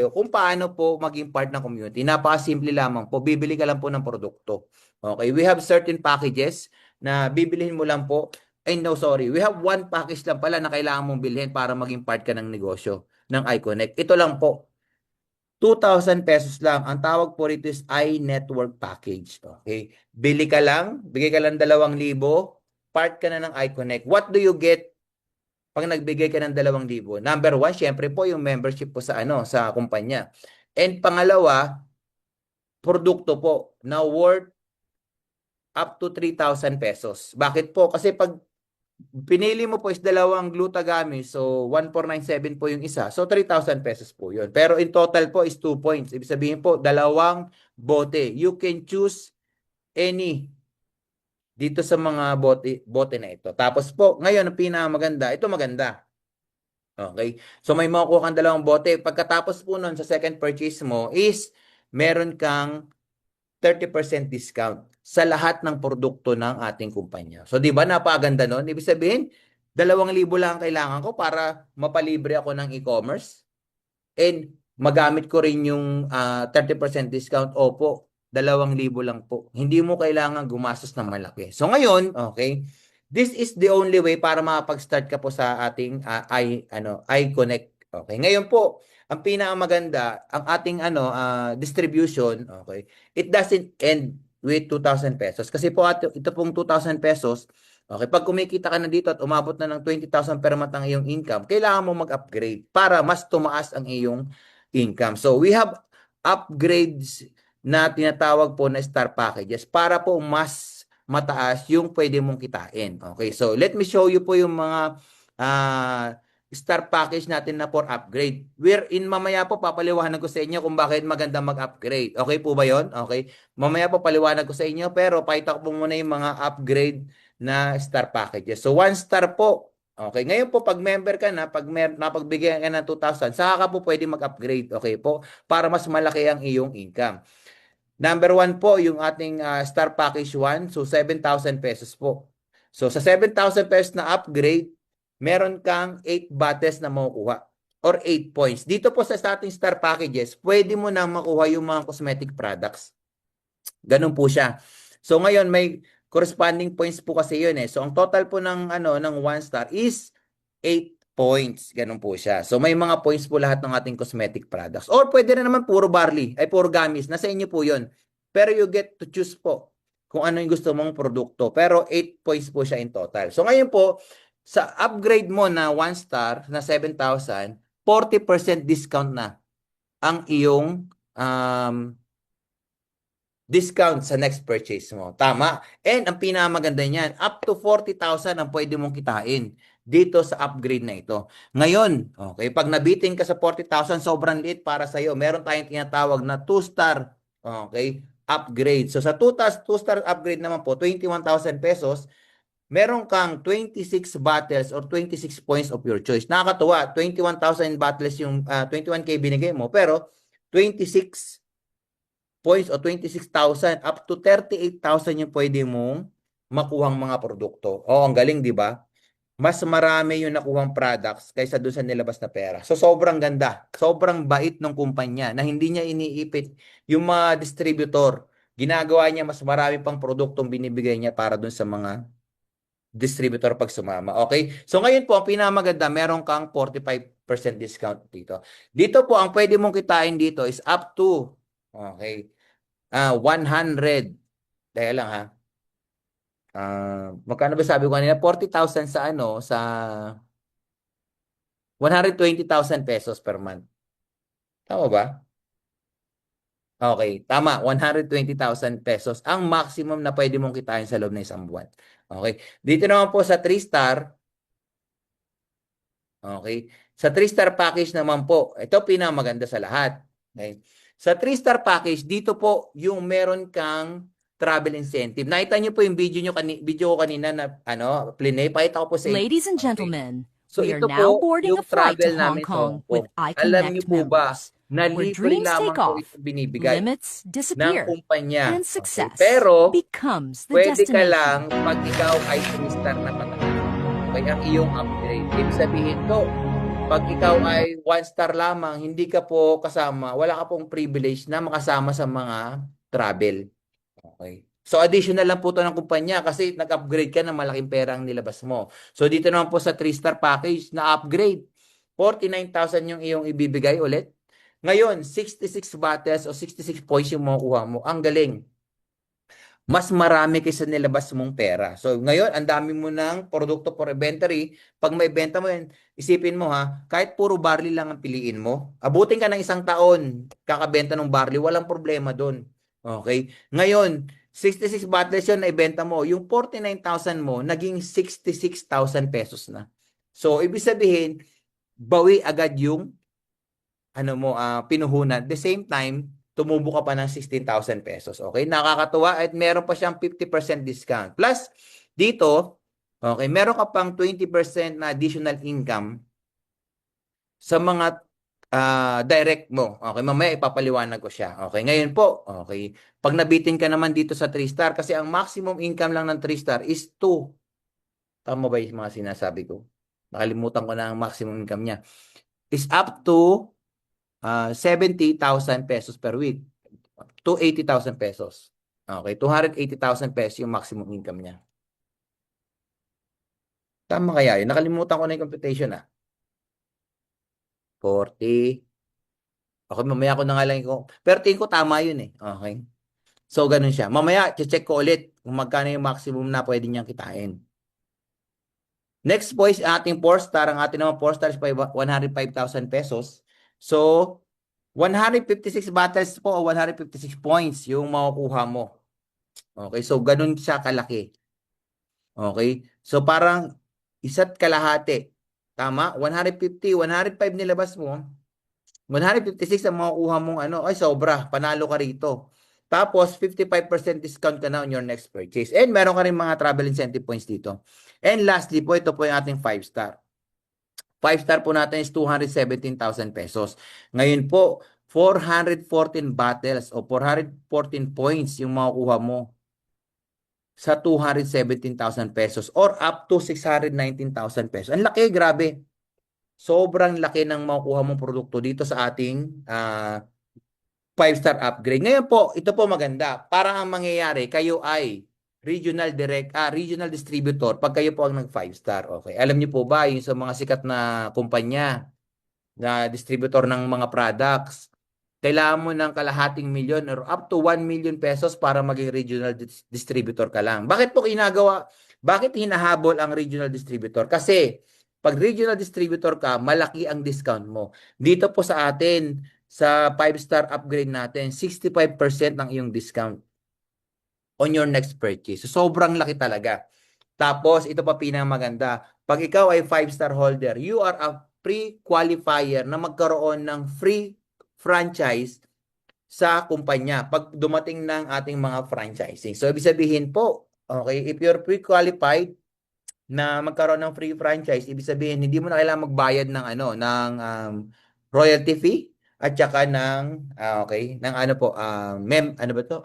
tayo kung paano po maging part ng community. Napakasimple lamang po. Bibili ka lang po ng produkto. Okay, we have certain packages na bibilihin mo lang po. Ay, no, sorry. We have one package lang pala na kailangan mong bilhin para maging part ka ng negosyo ng iConnect. Ito lang po. 2,000 pesos lang. Ang tawag po rito is iNetwork Package. Okay? Bili ka lang, bigay ka lang 2,000, part ka na ng iConnect. What do you get pag nagbigay ka ng 2,000? Number one, syempre po yung membership po sa sa kumpanya. And pangalawa, produkto po na worth up to 3,000 pesos. Bakit po? Kasi pag pinili mo po is 2 glutagamis, so 1,497 po yung isa. So 3,000 pesos po yun. Pero in total po is 2 points. Ibig sabihin po, 2 bote. You can choose any dito sa mga bote na ito. Tapos po, ngayon ang pinakamaganda, ito maganda. Okay? So may makukuha kang 2 bote. Pagkatapos po nun sa second purchase mo is meron kang 30% discount sa lahat ng produkto ng ating kumpanya. So, di ba, napakaganda nun? Ibig sabihin, 2,000 lang ang kailangan ko para mapalibre ako ng e-commerce and magamit ko rin yung 30% discount. Opo, 2,000 lang po. Hindi mo kailangan gumastos ng malaki. So, ngayon, okay, this is the only way para makapag-start ka po sa ating iConnect. Okay, ngayon po, ang pinakamaganda, ang ating distribution, okay, it doesn't end with 2,000 pesos. Kasi po ito pong 2,000 pesos, okay, pag kumikita ka na dito at umabot na ng 20,000 per month ang iyong income, kailangan mo mag-upgrade para mas tumaas ang iyong income. So, we have upgrades na tinatawag po na star packages para po mas mataas yung pwede mong kitain. Okay, so let me show you po yung mga star package natin na for upgrade. Wherein mamaya po papaliwanag ko sa inyo kung bakit maganda mag-upgrade. Okay po ba yon? Okay. Mamaya po paliwanag ko sa inyo pero pakita ko po muna yung mga upgrade na star packages. So 1 star po. Okay. Ngayon po pag member ka na, pag napagbigyan ka ng 2,000, saka ka po pwede mag-upgrade. Okay po? Para mas malaki ang iyong income. Number 1 po yung ating star package 1. So 7,000 pesos po. So sa 7,000 pesos na upgrade, meron kang 8 bottles na makukuha or 8 points. Dito po sa ating star packages, pwede mo na makuha yung mga cosmetic products. Ganun po siya. So ngayon may corresponding points po kasi yun eh. So ang total po ng 1 star is 8 points. Ganun po siya. So may mga points po lahat ng ating cosmetic products. Or pwede na naman puro barley, ay puro gummies. Nasa inyo po yun. Pero you get to choose po kung ano yung gusto mong produkto. Pero 8 points po siya in total. So ngayon po, sa upgrade mo na 1 star na 7,000, 40% discount na ang iyong discount sa next purchase mo. Tama? And ang pinakamaganda niyan, up to 40,000 ang pwede mong kitain dito sa upgrade na ito. Ngayon, okay, pag nabitin ka sa 40,000, sobrang liit para sa iyo. Meron tayong tinatawag na 2 star, okay, upgrade. So sa 2 star upgrade naman po, 21,000 pesos, meron kang 26 battles or 26 points of your choice. Nakakatuwa, 21,000 battles yung 21K binigay mo, pero 26 points o 26,000 up to 38,000 yung pwede mong makuhang mga produkto. Oh, ang galing, di ba? Mas marami yung nakuhang products kaysa doon sa nilabas na pera. So, sobrang ganda. Sobrang bait ng kumpanya na hindi niya iniipit yung mga distributor. Ginagawa niya mas marami pang produktong binibigay niya para doon sa mga distributor pag sumama. Okay? So ngayon po, ang pinakamaganda, meron kang 45% discount dito. Dito po, ang pwede mong kitain dito is up to, okay, 100. Dahil lang ha. Magkano ba sabi ko kanina? 40,000 sa sa 120,000 pesos per month. Tama ba? Okay, tama. 120,000 pesos ang maximum na pwede mong kitain sa loob ng isang buwan. Okay. Dito naman po sa 3 star. Okay. Sa 3 star package naman po, ito pinakamaganda sa lahat. Okay. Sa 3 star package, dito po yung meron kang travel incentive. Nakita niyo po yung video ko kanina na plinay. Pakita ko po sa inyo. Ladies and Okay. gentlemen, So we are ito now po boarding yung a flight to travel Hong namin sa Kong Hong Kong. with Alam niyo iConnect po ba members, na where libre dreams lamang take po off, ito binibigay limits ng disappear, kumpanya. and Okay. success Pero becomes the pwede ka lang destination. pag ikaw ay 3 star na pataas. Okay, ang iyong upgrade. Ibig sabihin to, Pag ikaw ay 1 star lamang, hindi ka po kasama, wala ka pong privilege na makasama sa mga travel. Okay. So additional lang po ito ng kumpanya kasi nag-upgrade ka ng malaking pera ang nilabas mo. So dito naman po sa 3-star package na upgrade, 49,000 yung iyong ibibigay ulit. Ngayon, 66 battles o 66 points yung makukuha mo. Ang galing. Mas marami kaysa nilabas mong pera. So ngayon, ang dami mo ng produkto for inventory. Pag may benta mo yan, isipin mo ha, kahit puro barley lang ang piliin mo, abutin ka ng 1 taon, kakabenta ng barley, walang problema doon. Okay? Ngayon, 66 bottles yun na ibenta mo. Yung 49,000 mo, naging 66,000 pesos na. So, ibig sabihin, bawi agad yung pinuhunan. At the same time, tumubo ka pa ng 16,000 pesos. Okay? Nakakatuwa at meron pa siyang 50% discount. Plus, dito, okay, meron ka pang 20% na additional income sa mga direct mo. Okay, mamaya ipapaliwanag ko siya. Okay, ngayon po, okay, pag nabitin ka naman dito sa 3-star, kasi ang maximum income lang ng 3-star is 2. Tama ba yung mga sinasabi ko? Nakalimutan ko na ang maximum income niya. Is up to 70,000 pesos per week. 280,000 pesos. Okay, 280,000 pesos yung maximum income niya. Tama kaya yun? Nakalimutan ko na yung computation 40. Okay, mamaya ko na nga lang yung... Pero tingin ko tama yun eh. Okay. So, ganun siya. Mamaya, check ko ulit kung magkano yung maximum na pwede niyang kitain. Next po is ating 4-star. Ang ating naman 4-star is 105,000 pesos. So, 156 battles po o 156 points yung makukuha mo. Okay, so ganun siya kalaki. Okay? So parang isa't kalahati. Tama? 150, 105 nilabas mo. 156 ang makukuha mong ay sobra, panalo ka rito. Tapos 55% discount ka na on your next purchase. And meron ka rin mga travel incentive points dito. And lastly po, ito po yung ating 5-star. 5-star po natin is 217,000 pesos. Ngayon po, 414 battles o 414 points yung makukuha mo sa 217,000 pesos or up to 619,000 pesos. Ang laki, grabe. Sobrang laki ng makukuha mong produkto dito sa ating 5-star upgrade. Ngayon po, ito po maganda. Para ang mangyayari, kayo ay regional distributor pag kayo po ang nag 5-star. Okay. Alam niyo po ba yung sa mga sikat na kumpanya na distributor ng mga products, kailangan mo ng kalahating milyon or up to 1 million pesos para maging regional distributor ka lang. Bakit po ginagawa? Bakit hinahabol ang regional distributor? Kasi pag regional distributor ka, malaki ang discount mo. Dito po sa atin, sa 5-star upgrade natin, 65% ng iyong discount on your next purchase. So, sobrang laki talaga. Tapos, ito pa pinamaganda. Pag ikaw ay 5-star holder, you are a pre-qualifier na magkaroon ng free franchise sa kumpanya pag dumating ng ating mga franchising. So, ibig sabihin po, okay, if you're pre-qualified na magkaroon ng free franchise, ibig sabihin, hindi mo na kailangan magbayad ng royalty fee at saka ng, ng ano ba to?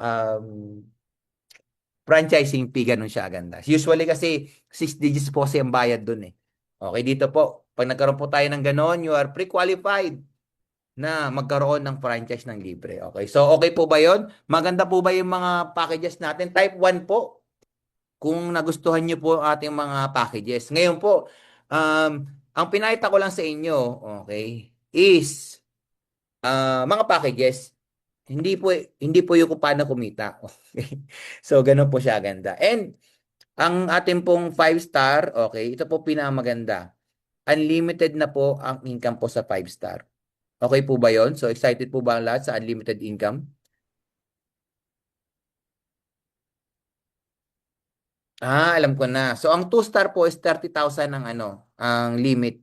Franchising fee, ganun siya ganda. Usually kasi 6 digits po kasi ang bayad dun eh. Okay, dito po, pag nagkaroon po tayo ng ganon, you are pre-qualified na magkaroon ng franchise ng libre. Okay, so okay po ba yon? Maganda po ba yung mga packages natin? Type 1 po, kung nagustuhan nyo po ating mga packages. Ngayon po, ang pinakita ko lang sa inyo, okay, is mga packages. Hindi po yung kung paano kumita. Okay. So, ganun po siya ganda. And, ang ating pong 5-star, okay, ito po pinakamaganda. Unlimited na po ang income po sa 5-star. Okay po ba yon? So, excited po ba ang lahat sa unlimited income? Alam ko na. So, ang 2-star po is 30,000 ang ang limit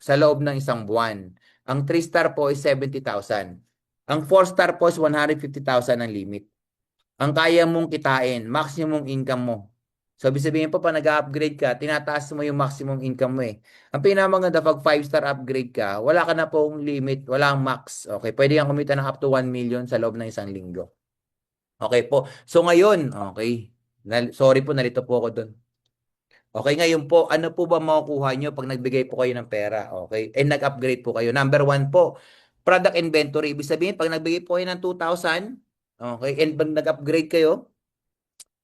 sa loob ng isang buwan. Ang 3-star po is 70,000. Ang 4-star po is 150,000 ang limit. Ang kaya mong kitain, maximum income mo. So, ibig sabihin po, pag nag-upgrade ka, tinataas mo yung maximum income mo eh. Ang pinamaganda, pag 5-star upgrade ka, wala ka na pong limit, wala kang max. Okay, pwede kang kumita ng up to 1 million sa loob ng isang linggo. Okay po. So, ngayon, okay, sorry po, nalito po ako doon. Okay, ngayon po, ano po ba makukuha nyo pag nagbigay po kayo ng pera? Okay, and nag-upgrade po kayo. Number one po, product inventory. Ibig sabihin, pag nagbigay po kayo ng 2,000, okay, and pag nag-upgrade kayo,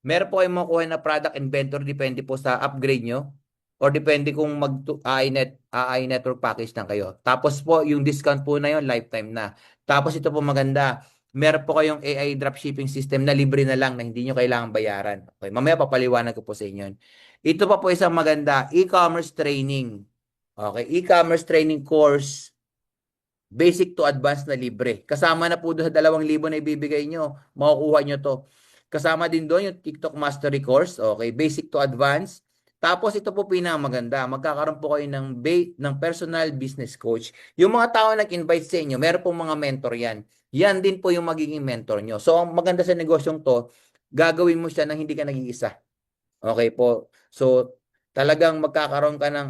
meron po kayong makukuha na product inventory depende po sa upgrade nyo or depende kung AI network package lang kayo. Tapos po, yung discount po na yun, lifetime na. Tapos ito po maganda, meron po kayong AI dropshipping system na libre na lang na hindi nyo kailangan bayaran. Okay, mamaya papaliwanag ko po sa inyo. Ito pa po isang maganda, e-commerce training. Okay, e-commerce training course, basic to advanced na libre. Kasama na po doon sa 2,000 na ibibigay nyo, makukuha nyo to. Kasama din doon yung TikTok Mastery Course, okay, basic to advanced. Tapos ito po pinakamaganda, magkakaroon po kayo ng personal business coach. Yung mga tao nag-invite sa inyo, meron pong mga mentor yan. Yan din po yung magiging mentor nyo. So, ang maganda sa negosyong to, gagawin mo siya nang hindi ka nag-iisa. Okay po. So, talagang magkakaroon ka ng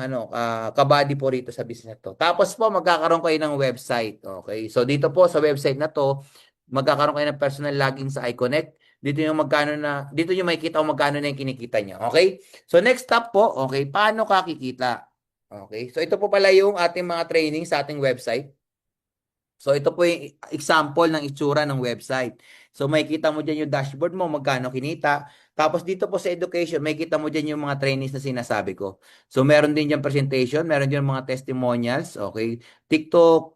kabady po rito sa business na to. Tapos po, magkakaroon kayo ng website. Okay? So, dito po sa website na to, magkakaroon kayo ng personal login sa iConnect. Dito yung makikita kung magkano na yung kinikita niyo. Okay? So, next step po, okay, paano ka kikita? Okay? So, ito po pala yung ating mga training sa ating website. So, ito po yung example ng itsura ng website. So, makikita mo dyan yung dashboard mo, magkano kinita. Tapos, dito po sa education, makikita mo dyan yung mga trainings na sinasabi ko. So, meron din dyan presentation, meron dyan mga testimonials, okay? TikTok,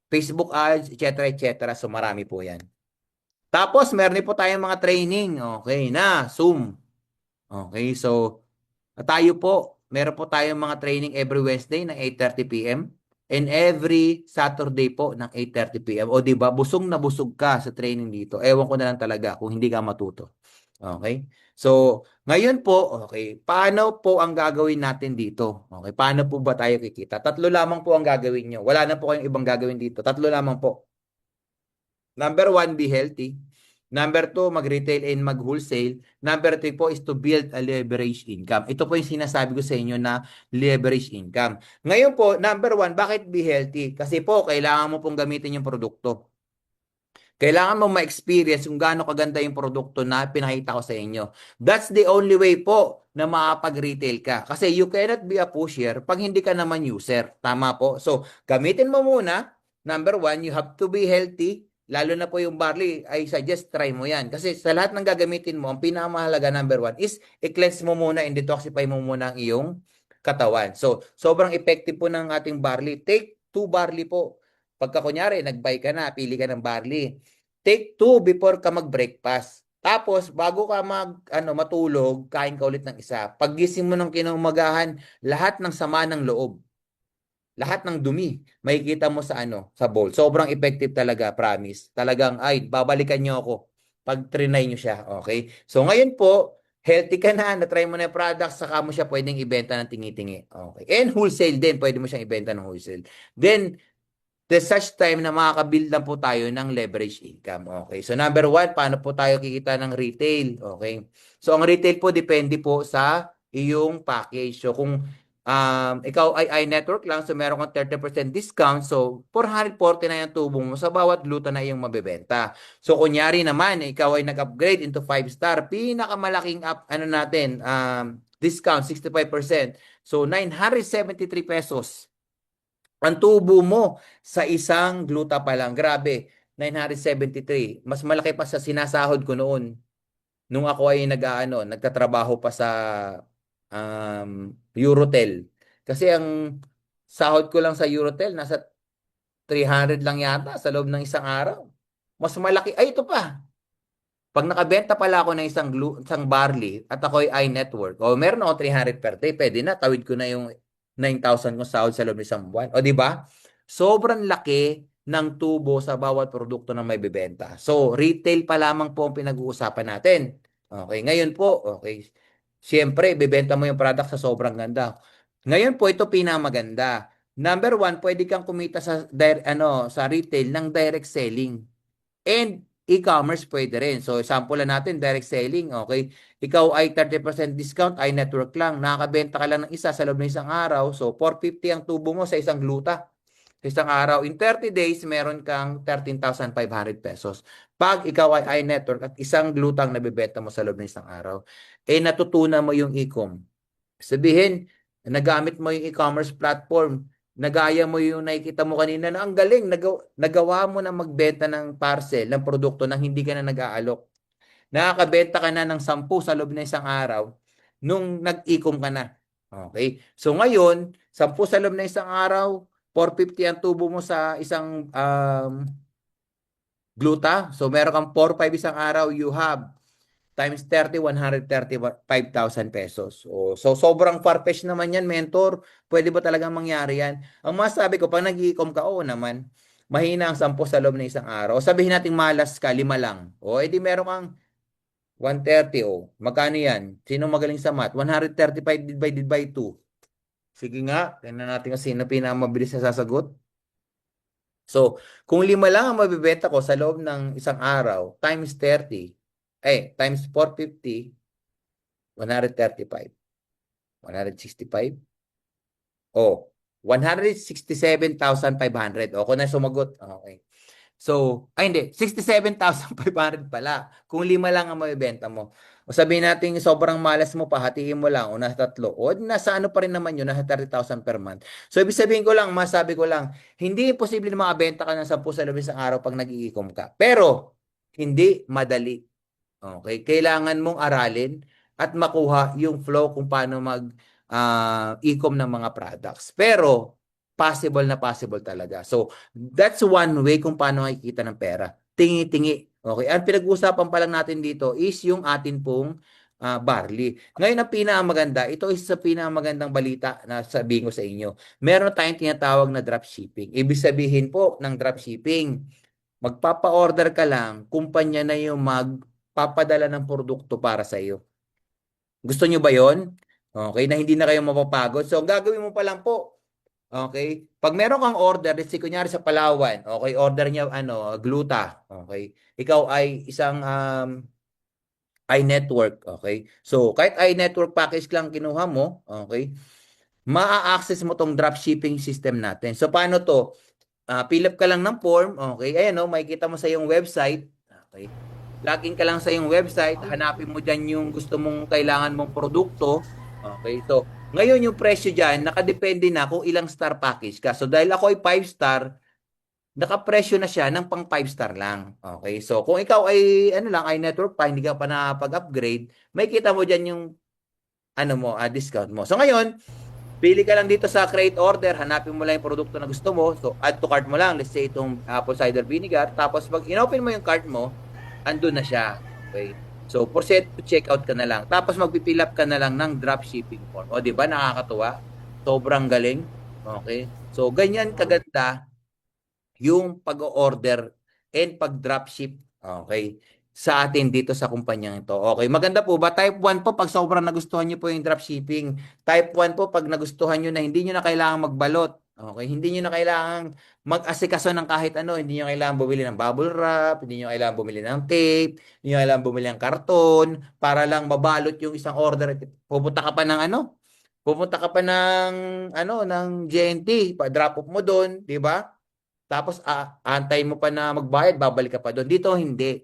Facebook ads, etc. etc. So, marami po yan. Tapos, meron din po tayong mga training, okay, na Zoom. Okay, so, tayo po, meron po tayong mga training every Wednesday ng 8:30 p.m. and every Saturday po ng 8:30 p.m. O di ba, busog na busog ka sa training dito. Ewan ko na lang talaga kung hindi ka matuto. Okay? So, ngayon po, okay, paano po ang gagawin natin dito? Okay, paano po ba tayo kikita? Tatlo lamang po ang gagawin nyo. Wala na po kayong ibang gagawin dito. Tatlo lamang po. Number one, be healthy. Number two, mag-retail and mag-wholesale. Number three po is to build a leverage income. Ito po yung sinasabi ko sa inyo na leverage income. Ngayon po, number one, bakit be healthy? Kasi po, kailangan mo pong gamitin yung produkto. Kailangan mo ma-experience kung gaano kaganda yung produkto na pinakita ko sa inyo. That's the only way po na makapag-retail ka. Kasi you cannot be a pusher pag hindi ka naman user. Tama po. So, gamitin mo muna. Number one, you have to be healthy. Lalo na po yung barley, I suggest try mo yan. Kasi sa lahat ng gagamitin mo, ang pinakamahalaga number one is i-cleanse mo muna and detoxify mo muna ang iyong katawan. So, sobrang effective po ng ating barley. Take 2 barley po. Pagka kunyari, nag-buy ka na, pili ka ng barley. Take 2 before ka mag-breakfast. Tapos, bago ka matulog, kain ka ulit ng isa. Paggising mo ng kinaumagahan, lahat ng sama ng loob, lahat ng dumi, makikita mo sa bowl. Sobrang effective talaga, promise. Talagang, ay, babalikan nyo ako pag trinay nyo siya, okay? So, ngayon po, healthy ka na, na-try mo na yung product, saka mo siya pwedeng ibenta ng tingi-tingi. Okay. And wholesale din, pwede mo siyang ibenta ng wholesale. Then, there's such time na makakabuild lang po tayo ng leverage income. Okay. So, number one, paano po tayo kikita ng retail? Okay. So, ang retail po, depende po sa iyong package. So, kung ikaw ay iNetwork lang, so meron kang 30% discount. So, 440 na yung tubo mo sa bawat luto na iyong mabebenta. So, kunyari naman, ikaw ay nag-upgrade into 5-star, pinakamalaking discount, 65%. So, 973 pesos ang tubo mo sa isang gluta pa lang. Grabe, 973. Mas malaki pa sa sinasahod ko noon. Nung ako ay nagtatrabaho pa sa Eurotel. Kasi ang sahod ko lang sa Eurotel, nasa 300 lang yata sa loob ng isang araw. Mas malaki. Ay, ito pa. Pag nakabenta pala ako ng isang barley at ako ay iNetwork, o meron ako 300 per day, pwede na, tawid ko na yung 9,000 kong sahod sa loob ng isang buwan. O di ba? Sobrang laki ng tubo sa bawat produkto na may bibenta. So, retail pa lamang po ang pinag-uusapan natin. Okay, ngayon po, okay. Siyempre, bibenta mo yung product sa sobrang ganda. Ngayon po, ito pinamaganda. Number one, pwede kang kumita sa retail ng direct selling. And e-commerce pwede rin. So, sample lang natin, direct selling, okay? Ikaw ay 30% discount, ay network lang. Nakakabenta ka lang ng isa sa loob ng isang araw. So, 450 ang tubo mo sa isang gluta. Sa isang araw. In 30 days, meron kang 13,500 pesos. Pag ikaw ay network at isang glutang nabibenta mo sa loob ng isang araw, eh natutunan mo yung e-com. Sabihin, nagamit mo yung e-commerce platform, nagaya mo yung nakikita mo kanina na ang galing, nagawa mo na magbenta ng parcel, ng produkto nang hindi ka na nag-aalok. Nakakabenta ka na ng 10 sa loob ng isang araw nung nag-ecom ka na. Okay? So ngayon, 10 sa loob ng isang araw, 450 ang tubo mo sa isang gluta. So meron kang 4-5 isang araw, you have times 30, 135,000 pesos. So sobrang far-fetched naman yan, mentor. Pwede ba talagang mangyari yan? Ang masabi ko, pag nag-i-com ka, oo naman, mahina ang 10 sa loob ng isang araw. O sabihin natin malas ka, 5 lang. O edi meron kang 130, oh. Magkano yan? Sino magaling sa math? 135 divided by 2. Sige nga, tingnan natin kung sino pinakamabilis na sasagot. So, kung 5 lang ang mabibenta ko sa loob ng isang araw, times 30, times 450, 135. 165? Oh, 167,500. O, kung na sumagot. Okay. So, ay hindi, 67,500 pala. Kung 5 lang ang mabibenta mo. O sabihin natin, sobrang malas mo pa, hatiin mo lang, o nasa 3. O nasa ano pa rin naman yun, nasa 30,000 per month. So, ibig sabihin ko lang, masabi ko lang, hindi posible na makabenta ka ng 10 sa labing isang araw pag nag-i-e-com ka. Pero, hindi madali. Okay? Kailangan mong aralin at makuha yung flow kung paano e-com ng mga products. Pero, possible na possible talaga. So, that's one way kung paano makikita ng pera. Tingi-tingi. Okay? Ang pinag-uusapan pa lang natin dito is yung atin pong barley. Ngayon, ang pinakamaganda, ito is sa pinakamagandang balita na sabihin ko sa inyo. Meron tayong tinatawag na dropshipping. Ibig sabihin po ng dropshipping, magpapa-order ka lang, kumpanya na yung magpapadala ng produkto para sa iyo. Gusto nyo ba yon? Okay, na hindi na kayo mapapagod. So, ang gagawin mo pa lang po, okay, pag meron kang order, let's say, kunyari sa Palawan, okay, order niya, gluta, okay, ikaw ay isang iNetwork, okay, so, kahit iNetwork package lang kinuha mo, okay, maa-access mo tong dropshipping system natin. So, paano to? Fill up ka lang ng form, okay, ayan o, makikita mo sa iyong website, okay, login ka lang sa iyong website, hanapin mo dyan yung gusto mong kailangan mong produkto. Okay, so ngayon yung presyo dyan, nakadepende na kung ilang star package ka. So dahil ako ay 5 star, nakapresyo na siya ng pang 5 star lang. Okay, so kung ikaw ay ano lang, ay network pa, hindi ka pa nakapag-upgrade, may kita mo dyan yung ano mo, discount mo. So ngayon, pili ka lang dito sa create order, hanapin mo lang yung produkto na gusto mo. So add to cart mo lang, let's say itong apple cider vinegar. Tapos pag inopen mo yung cart mo, andun na siya. Okay. So, proceed to checkout ka na lang. Tapos magpipill up ka na lang ng dropshipping form. O, di ba? Nakakatuwa. Sobrang galing. Okay. So, ganyan kaganda yung pag-order and pag-dropship. Okay. Sa atin dito sa kumpanyang ito. Okay. Maganda po ba? Type 1 po pag sobrang nagustuhan nyo po yung dropshipping. Type 1 po pag nagustuhan nyo na hindi nyo na kailangan magbalot. Okay. Hindi nyo na kailangan mag-asikaso ng kahit ano. Hindi nyo kailangan bumili ng bubble wrap. Hindi nyo kailangan bumili ng tape. Hindi nyo kailangan bumili ng karton para lang mabalot yung isang order. Pupunta ka pa ng ano? Pupunta ka pa ng ng JNT, pa-drop off mo doon, 'di ba? Tapos antay mo pa na magbayad, babalik ka pa doon. Dito hindi.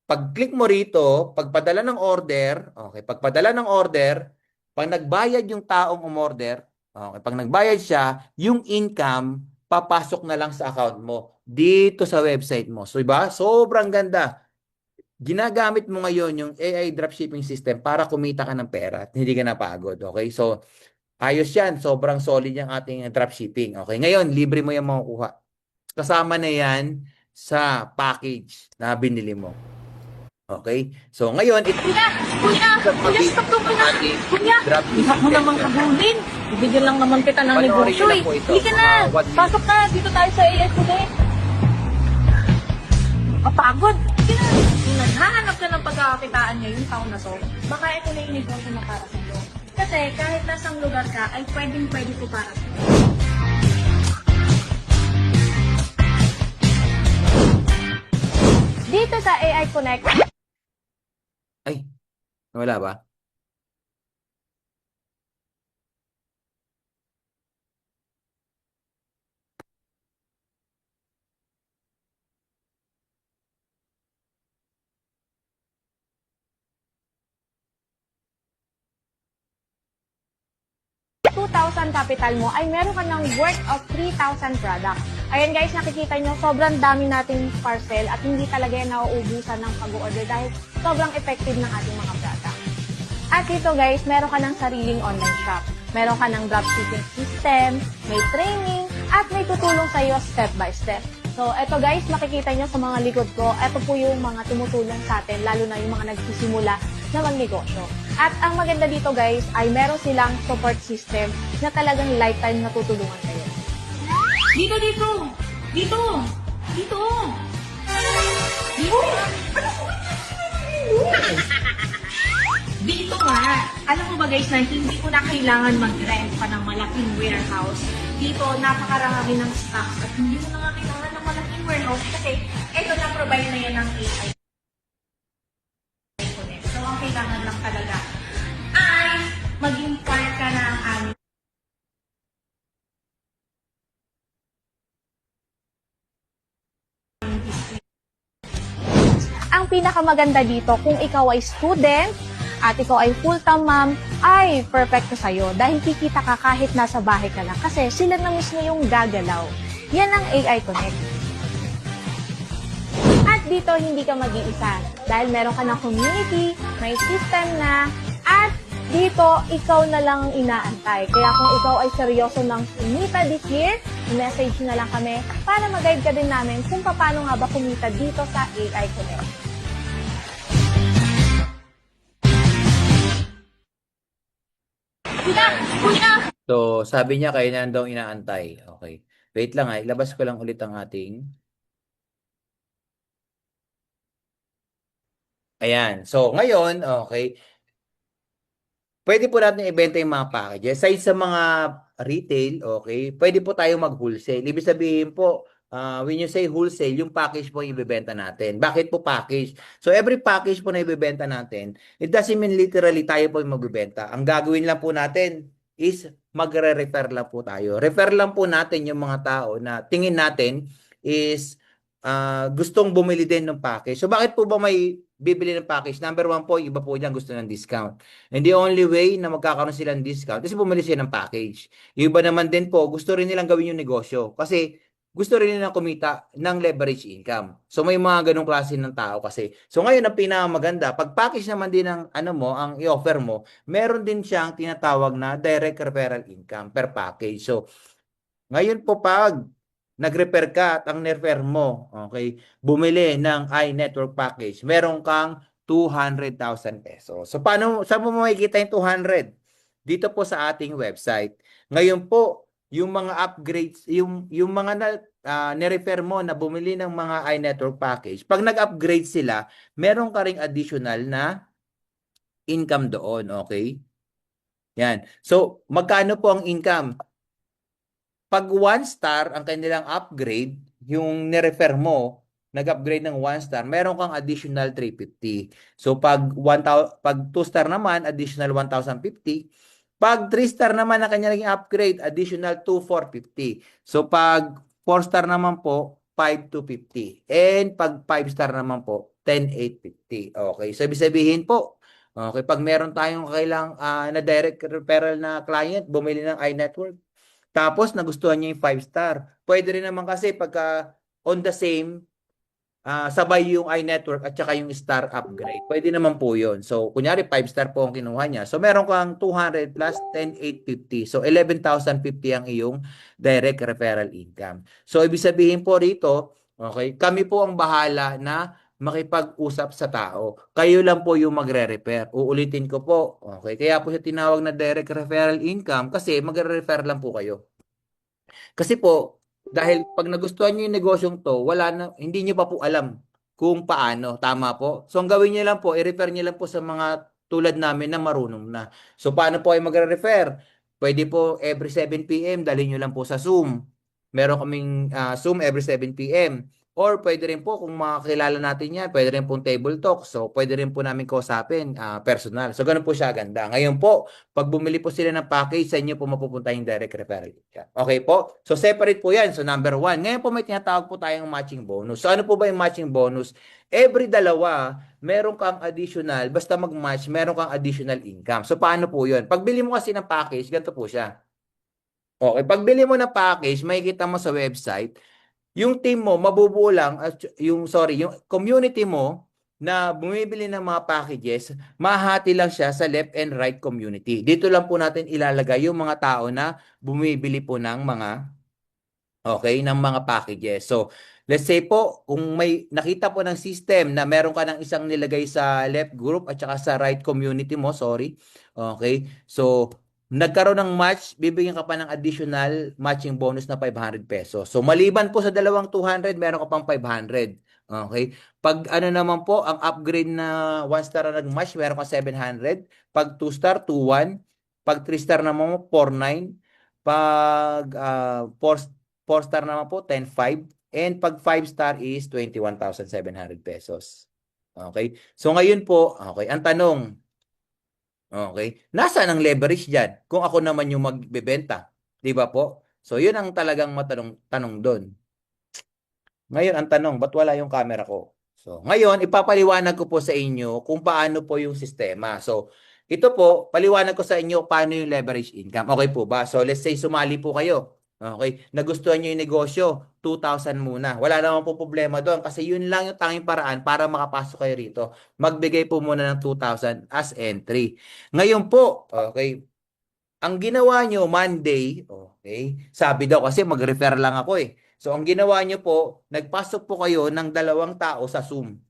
Pag-click mo rito, pagpadala ng order, okay, pagpadala ng order, pag nagbayad yung taong umorder, okay, pag nagbayad siya, yung income papasok na lang sa account mo dito sa website mo. So, iba? Sobrang ganda. Ginagamit mo ngayon yung AI dropshipping system para kumita ka ng pera at hindi ka napagod. Okay? So, ayos yan. Sobrang solid yung ating dropshipping. Okay? Ngayon, libre mo yung makukuha. Kasama na yan sa package na binili mo. Okay? So, ngayon, ito Kuya! Kuya! Kuya, stop to kuya! Kuya! Isak mo naman kabulin! Ibigyan lang naman kita ng Panoorin negosyo niyo na eh. po ito, Hindi ka na! mga 1 minute. Pasok na! Dito tayo sa AS today. Kapagod! Sige na! Kung naghahanap ka ng pagkakakitaan ngayong taon na to, baka ito na yung negosyo na para sa'yo. Kasi kahit nasang lugar ka, ay pwedeng-pwede ko para sa'yo. Dito sa AI Connect, Ay, wala ba? 2,000 capital mo ay meron ka ng worth of 3,000 products. Ayan guys, nakikita nyo, sobrang dami nating parcel at hindi talaga yan nauubusan ng pag-order dahil sobrang effective ng ating mga products. At dito guys, meron ka ng sariling online shop. Meron ka ng dropshipping system, may training, at may tutulong sa iyo step by step. So, eto guys, makikita nyo sa mga likod ko, eto po yung mga tumutulong sa atin, lalo na yung mga nagsisimula na magnegosyo. At ang maganda dito guys, ay meron silang support system na talagang lifetime na tutulungan kayo. Dito, dito! Dito! Dito! Dito! Dito nga! Alam mo ba guys na hindi ko na kailangan mag-rent pa ng malaking warehouse. Dito, napakarami ng stocks at hindi mo na nga kailangan ng malaking warehouse kasi ito na provide na yan ng AI. So, ang kailangan lang talaga ay maging part ka na ang aming Ang pinakamaganda dito, kung ikaw ay student at ikaw ay full-time mom, ay perfecto sa'yo dahil kikita ka kahit nasa bahay ka lang kasi sila na mismo yung gagalaw. Yan ang AI Connect. At dito, hindi ka mag-iisa dahil meron ka ng community, may system na, at dito, ikaw na lang ang inaantay. Kaya kung ikaw ay seryoso ng kumita this year, message na lang kami para mag-guide ka din namin kung paano nga ba kumita dito sa AI Connect. Kuya! Kuya! So, sabi niya kayo na daw inaantay. Okay. Wait lang ilabas ko lang ulit ang ating. Ayan. So, ngayon, okay. Pwede po natin ibenta yung mga packages. Aside sa mga retail, okay, pwede po tayo mag-wholesale. Ibig sabihin po, when you say wholesale, yung package po yung ibebenta natin. Bakit po package? So, every package po na ibebenta natin, it doesn't mean literally tayo po yung magbebenta. Ang gagawin lang po natin is magre-refer lang po tayo. Refer lang po natin yung mga tao na tingin natin is gustong bumili din ng package. So, bakit po ba may bibili ng package? Number one po, iba po dyan gusto ng discount. And the only way na magkakaroon sila ng discount is bumili sila ng package. Yung iba naman din po, gusto rin nilang gawin yung negosyo. Kasi gusto rin nilang kumita ng leverage income. So may mga ganong klase ng tao kasi. So ngayon ang pinakamaganda, pag package naman din ang ang i-offer mo, meron din siyang tinatawag na direct referral income per package. So ngayon po pag nag-refer ka at ang nerefer mo, okay, bumili ng iNetwork package, meron kang 200,000 pesos. So paano, saan mo makikita yung 200? Dito po sa ating website. Ngayon po, yung mga upgrades, yung mga nirefer mo na bumili ng mga iNetwork package, pag nag-upgrade sila, meron ka ring additional na income doon, okay? Yan. So, magkano po ang income? Pag 1 star ang kanilang upgrade, yung nirefer mo, nag-upgrade ng 1 star, meron kang additional 350. So pag 2 star naman, additional 1,050. Pag 3 star naman ang kanilang upgrade, additional 2,450. So pag 4 star naman po, 5,250. And pag 5 star naman po, 10,850. Okay. So ibig sabihin po, okay, pag meron tayong kailang na direct referral na client, bumili ng iNetwork, tapos nagustuhan niya yung 5 star. Pwede rin naman kasi pagka on the same, sabay yung iNetwork at saka yung star upgrade. Pwede naman po yun. So, kunyari 5 star po ang kinuha niya. So, meron kang 200 plus 10,850. So, 11,050 ang iyong direct referral income. So, ibig sabihin po rito, okay, kami po ang bahala na makipag-usap sa tao. Kayo lang po yung magre-refer. Uulitin ko po. Okay, kaya po siya tinawag na direct referral income kasi magre-refer lang po kayo. Kasi po, dahil pag nagustuhan niyo yung negosyong to, hindi niyo pa po alam kung paano. Tama po? So, ang gawin niyo lang po, i-refer niyo lang po sa mga tulad namin na marunong na. So, paano po ay magre-refer? Pwede po every 7 p.m. dalhin niyo lang po sa Zoom. Meron kaming Zoom every 7 p.m. Or pwede rin po, kung makakilala natin yan, pwede rin pong table talk. So, pwede rin po namin kausapin personal. So, ganun po siya ganda. Ngayon po, pag bumili po sila ng package, sa inyo po mapupunta yung direct referral. Okay po? So, separate po yan. So, number 1. Ngayon po may tinatawag po tayong matching bonus. So, ano po ba yung matching bonus? Every dalawa, meron kang additional, basta mag-match, meron kang additional income. So, paano po yun? Pag bili mo kasi ng package, ganito po siya. Okay, pagbili mo ng package, makikita mo sa website, yung team mo mabubuo lang at yung community mo na bumibili ng mga packages, mahati lang siya sa left and right community. Dito lang po natin ilalagay yung mga tao na bumibili po ng mga okay, ng mga packages. So, let's say po, kung may nakita po ng system na meron ka ng isang nilagay sa left group at saka sa right community mo, sorry. Okay? So, nagkaroon ng match, bibigyan ka pa ng additional matching bonus na 500 pesos. So, maliban po sa dalawang 200, meron ka pang 500. Okay? Pag ano naman po, ang upgrade na 1 star na nag-match, meron ka 700. Pag 2 star, 2,1. Pag 3 star naman mo, 4,9. Pag 4 star naman po, 10,500. And pag 5 star is 21,700 pesos. Okay? So ngayon po, okay, ang tanong, okay, nasaan ang leverage dyan? Kung ako naman yung magbebenta. Di ba po? So yun ang talagang tanong doon. Ngayon, ang tanong, ba't wala yung camera ko? So, ngayon, ipapaliwanag ko po sa inyo kung paano po yung sistema. So, ito po, paliwanag ko sa inyo paano yung leverage income. Okay po ba? So, let's say sumali po kayo. Okay? Nagustuhan nyo yung negosyo, 2,000 muna. Wala naman po problema doon kasi yun lang yung tanging paraan para makapasok kayo rito. Magbigay po muna ng 2,000 as entry. Ngayon po, okay, ang ginawa nyo Monday, okay, sabi daw kasi mag-refer lang ako eh. So, ang ginawa nyo po, nagpasok po kayo ng 2 tao sa Zoom.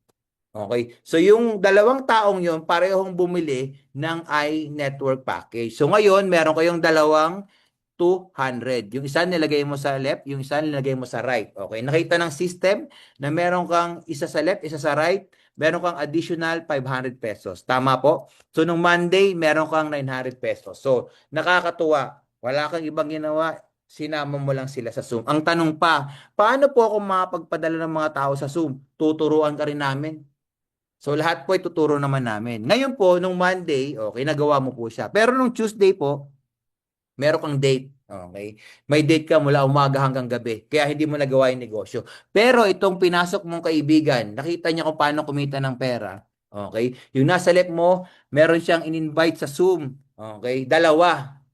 Okay? So, yung 2 taong yun, parehong bumili ng iNetwork package. So, ngayon, meron kayong 200. Yung isa nilagay mo sa left, yung isa nilagay mo sa right. Okay? Nakita ng system na meron kang isa sa left, isa sa right, meron kang additional 500 pesos. Tama po? So, nung Monday, meron kang 900 pesos. So, nakakatuwa. Wala kang ibang ginawa. Sinama mo lang sila sa Zoom. Ang tanong pa, paano po ako makapagpadala ng mga tao sa Zoom? Tuturuan ka rin namin. So, lahat po ituturo naman namin. Ngayon po, nung Monday, okay, nagawa mo po siya. Pero nung Tuesday po, meron kang date. Okay? May date ka mula umaga hanggang gabi. Kaya hindi mo nagawa yung negosyo. Pero itong pinasok mong kaibigan, nakita niya kung paano kumita ng pera. Okay? Yung nasa left mo, meron siyang in-invite sa Zoom. Okay? 2.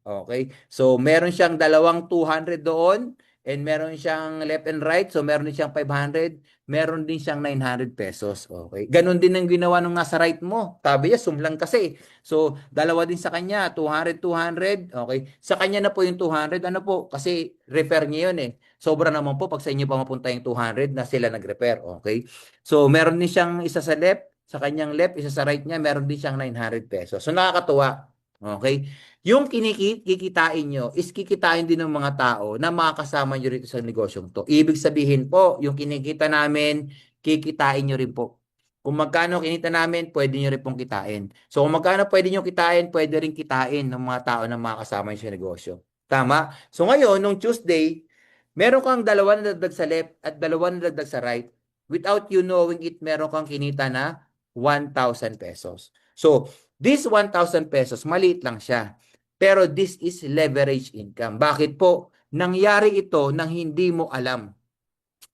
Okay? So, meron siyang 200 doon and meron siyang left and right. So, meron din siyang 500. Meron din siyang 900 pesos. Okay? Ganon din ang ginawa nung nasa right mo. Sabi niya, Zoom lang kasi. So, dalawa din sa kanya, 200, 200. Okay. Sa kanya na po yung 200. Ano po? Kasi refer niya yun eh. Sobra naman po pag sa inyo pa mapunta yung 200 na sila nag-refer. Okay. So, meron din siyang isa sa left, sa kanyang left, isa sa right niya, meron din siyang 900 pesos. So, nakakatuwa. Okay. Yung kikitain nyo is kikitain din ng mga tao na makakasama nyo rito sa negosyong to. Ibig sabihin po, yung kinikita namin, kikitain nyo rin po. Kung magkano kinita namin, pwede nyo rin pong kitain. So, kung magkano pwede nyo kitain, pwede rin kitain ng mga tao na makakasama nyo sa negosyo. Tama? So, ngayon, nung Tuesday, meron kang 2 na dagdag sa left at 2 na dagdag sa right. Without you knowing it, meron kang kinita na 1,000 pesos. So, this 1,000 pesos, maliit lang siya. Pero this is leverage income. Bakit po? Nangyari ito nang hindi mo alam.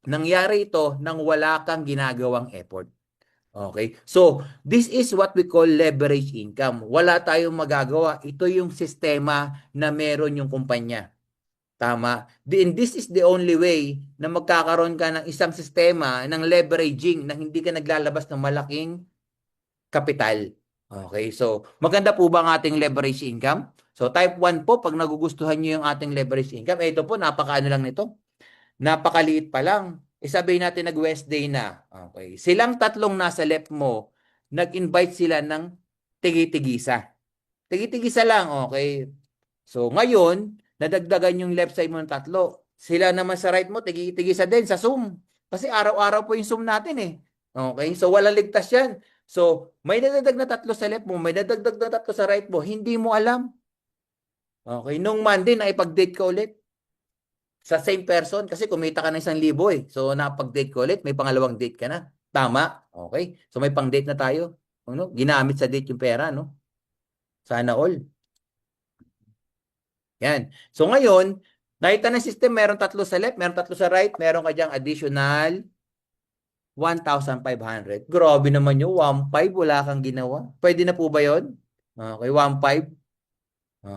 Nangyari ito nang wala kang ginagawang effort. Okay? So, this is what we call leverage income. Wala tayong magagawa. Ito yung sistema na meron yung kumpanya. Tama? And this is the only way na magkakaroon ka ng isang sistema ng leveraging na hindi ka naglalabas ng malaking kapital. Okay? So, maganda po ba ang ating leverage income? So, type 1 po, pag nagugustuhan nyo yung ating leverage income, ito po, napakaano lang nito. Napakaliit pa lang. Sabihin natin nag-Wednesday na. Okay. Silang tatlong nasa left mo, nag-invite sila ng tigi-tigisa. Tigi-tigisa lang, okay. So, ngayon, nadagdagan yung left side mo ng 3. Sila naman sa right mo, tigi-tigisa din sa Zoom. Kasi araw-araw po yung Zoom natin eh. Okay. So, walang ligtas yan. So, may nadagdag na 3 sa left mo, may nadagdag na 3 sa right mo, hindi mo alam. Okay. Nung Monday, naipag-date ka ulit sa same person kasi kumita ka ng 1,000 eh. So, napag-date ko ulit, may pangalawang date ka na. Tama? Okay. So, may pang-date na tayo. Ano? Ginamit sa date yung pera, no? Sana all. Yan. So, ngayon, nakita ng system, meron 3 sa left, meron 3 sa right, meron ka diyang additional 1,500. Grabe naman yun. 1,500, wala kang ginawa. Pwede na po ba yun? Okay, 1,500.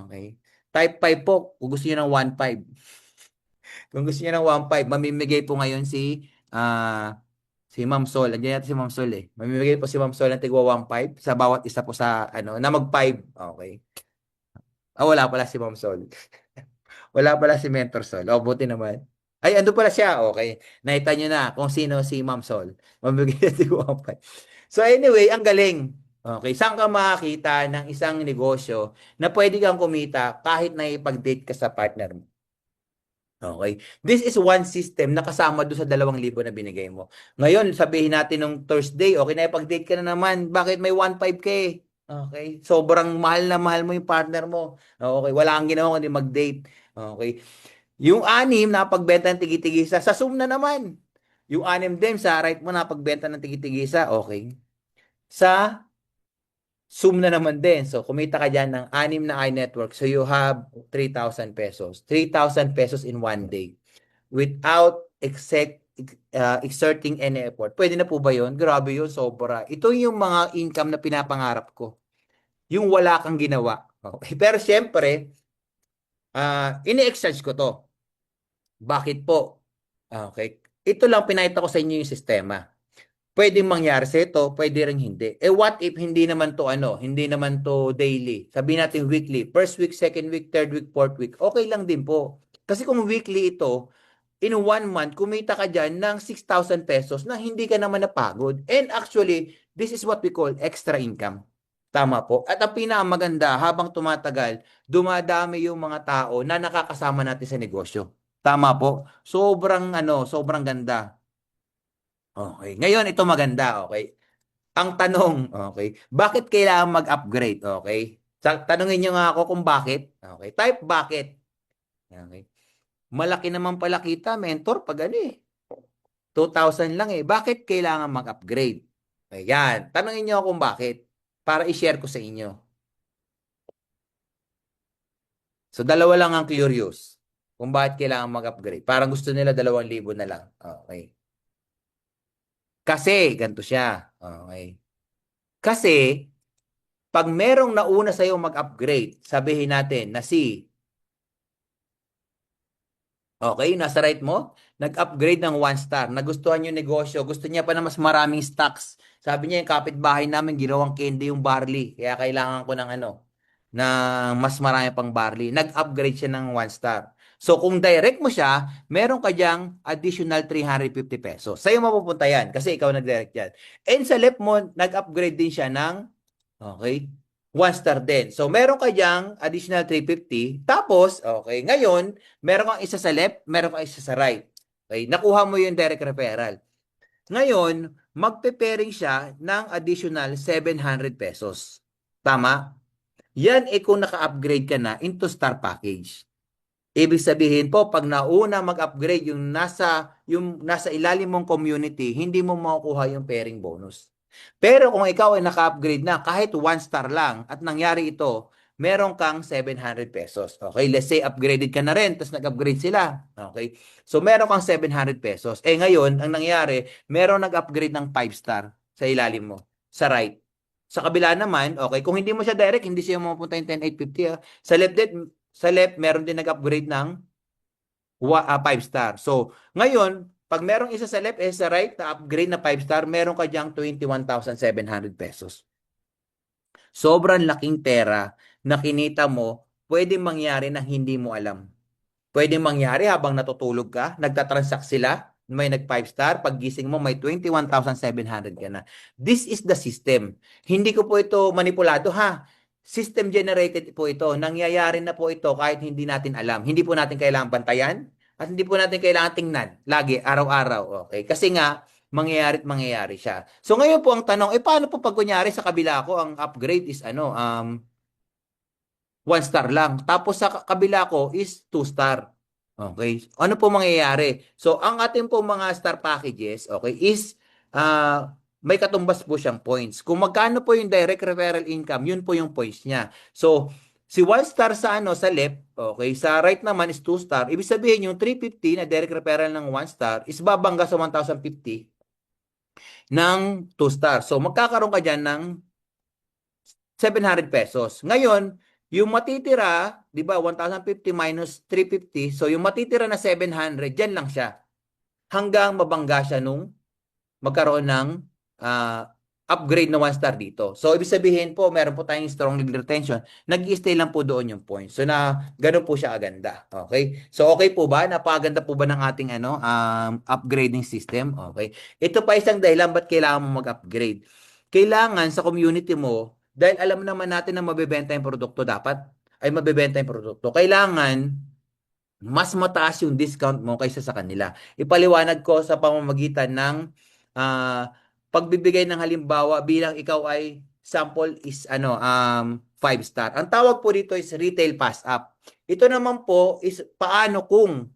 Okay. Type 5 po, kung gusto niyo ng 1.5. Kung gusto niyo ng 1.5, mamimigay po ngayon si Ma'am Sol. Andiyan natin si Ma'am Sol eh. Mamimigay po si Ma'am Sol ng tigwa 1.5 sa bawat isa po sa na mag-5. Okay. Wala pala si Ma'am Sol. Wala pala si Mentor Sol. Buti naman. Ay, ando pala siya. Okay. Nakita niyo na kung sino si Ma'am Sol. Mamimigay ng tigwa 1.5. So anyway, ang galing. Okay, saan ka makakita ng isang negosyo na pwede kang kumita kahit na ipag-date ka sa partner mo? Okay. This is one system na kasama doon sa 2,000 na binigay mo. Ngayon, sabihin natin nung Thursday, okay na ipag-date ka na naman. Bakit may 1.5 ka eh? Okay. Sobrang mahal na mahal mo yung partner mo. Okay. Wala kang ginawa kundi mag-date. Okay. Yung 6 na pagbenta ng tigi-tigisa, sa Zoom na naman. Yung 6 din sa right mo na pagbenta ng tigi-tigisa, okay. Sa Zoom na naman din. So, kumita ka dyan ng 6 na iNetwork. So, you have 3,000 pesos. 3,000 pesos in one day. Without exerting any effort. Pwede na po ba yun? Grabe yun, sobra. Ito yung mga income na pinapangarap ko. Yung wala kang ginawa. Okay. Pero syempre, ini-exchange ko to. Bakit po? Okay. Ito lang pinakita ko sa inyo yung sistema. Pwedeng mangyari sa ito, pwede rin hindi. What if hindi naman to hindi naman to daily. Sabihin natin weekly, first week, second week, third week, fourth week. Okay lang din po. Kasi kung weekly ito, in 1 month, kumita ka dyan ng 6,000 pesos na hindi ka naman napagod. And actually, this is what we call extra income. Tama po. At ang pinakamaganda, habang tumatagal, dumadami yung mga tao na nakakasama natin sa negosyo. Tama po. Sobrang ganda. Okay. Ngayon, ito maganda, okay? Ang tanong, okay, bakit kailangan mag-upgrade, okay? Tanungin nyo nga ako kung bakit. Okay. Type bakit. Okay. Malaki naman pala kita, mentor, pag 2,000 lang eh. Bakit kailangan mag-upgrade? Ayan. Tanungin nyo ako kung bakit. Para i-share ko sa inyo. So, dalawa lang ang curious. Kung bakit kailangan mag-upgrade. Parang gusto nila 2,000 na lang. Okay. Kasi, ganito siya. Okay. Kasi, pag merong nauna sa'yo mag-upgrade, sabihin natin na okay, nasa right mo, nag-upgrade ng 1 star, nagustuhan yung negosyo, gusto niya pa na mas maraming stocks. Sabi niya, yung kapitbahay namin, ginawang candy yung barley, kaya kailangan ko ng ng mas marami pang barley. Nag-upgrade siya ng 1 star. So, kung direct mo siya, meron ka diyang additional 350 pesos. Sa'yo mapupunta yan kasi ikaw nag-direct yan. And sa left mo, nag-upgrade din siya ng, okay, 1 star din. So, meron ka diyang additional 350. Tapos, okay, ngayon, meron kang isa sa left, meron kang isa sa right. Okay, nakuha mo yung direct referral. Ngayon, magpe-pairing siya ng additional 700 pesos. Tama? Yan kung naka-upgrade ka na into star package. Ibig sabihin po, pag nauna mag-upgrade yung nasa ilalim mong community, hindi mo makukuha yung pairing bonus. Pero kung ikaw ay naka-upgrade na kahit 1 star lang at nangyari ito, meron kang 700 pesos. Okay, let's say upgraded ka na rin, tapos nag-upgrade sila. Okay, so meron kang 700 pesos. Ngayon, ang nangyari, meron nag-upgrade ng 5 star sa ilalim mo, sa right. Sa kabila naman, okay, kung hindi mo siya direct, hindi siya mapupunta yung 10,850. Sa left, meron din nag-upgrade ng 5 star. So, ngayon, pag merong isa sa left, sa right, na upgrade na 5 star, meron ka diyang 21,700 pesos. Sobrang laking pera na kinita mo, pwedeng mangyari na hindi mo alam. Pwedeng mangyari habang natutulog ka, nagtatransact sila, may nag 5 star, paggising mo may 21,700 ka na. This is the system. Hindi ko po ito manipulado ha. System generated po ito. Nangyayari na po ito kahit hindi natin alam. Hindi po natin kailangan bantayan at hindi po natin kailangan tingnan lagi, araw-araw. Okay? Kasi nga, mangyayari siya. So ngayon po ang tanong, paano po pag kunyari sa kabila ko, ang upgrade is 1 star lang. Tapos sa kabila ko is 2 star. Okay? Ano po mangyayari? So ang ating po mga star packages, okay, is may katumbas po siyang points. Kung magkano po yung direct referral income, yun po yung points niya. So, si 1 star sa left, okay, sa right naman is 2 star. Ibig sabihin yung 350 na direct referral ng 1 star is babangga sa 1,050 ng 2 star. So, magkakaroon ka dyan ng 700 pesos. Ngayon, Yung matitira, di ba, 1,050 minus 350, so yung matitira na 700, dyan lang siya. Hanggang mabangga siya nung magkaroon ng ah, upgrade na 1 star dito. So, ibig sabihin po, meron po tayong strong lead retention. Nag-i-stay lang po doon yung points. So, ganun po siya aganda. Okay? So, okay po ba? Napakaganda po ba ng ating upgrading system? Okay? Ito pa isang dahilan ba't kailangan mo mag-upgrade. Kailangan sa community mo, dahil alam naman natin na mabebenta yung produkto dapat, ay mabebenta yung produkto. Kailangan mas mataas yung discount mo kaysa sa kanila. Ipaliwanag ko sa pamamagitan ng pagbibigay ng halimbawa bilang ikaw ay sample is 5 star. Ang tawag po dito is retail pass up. Ito naman po is paano kung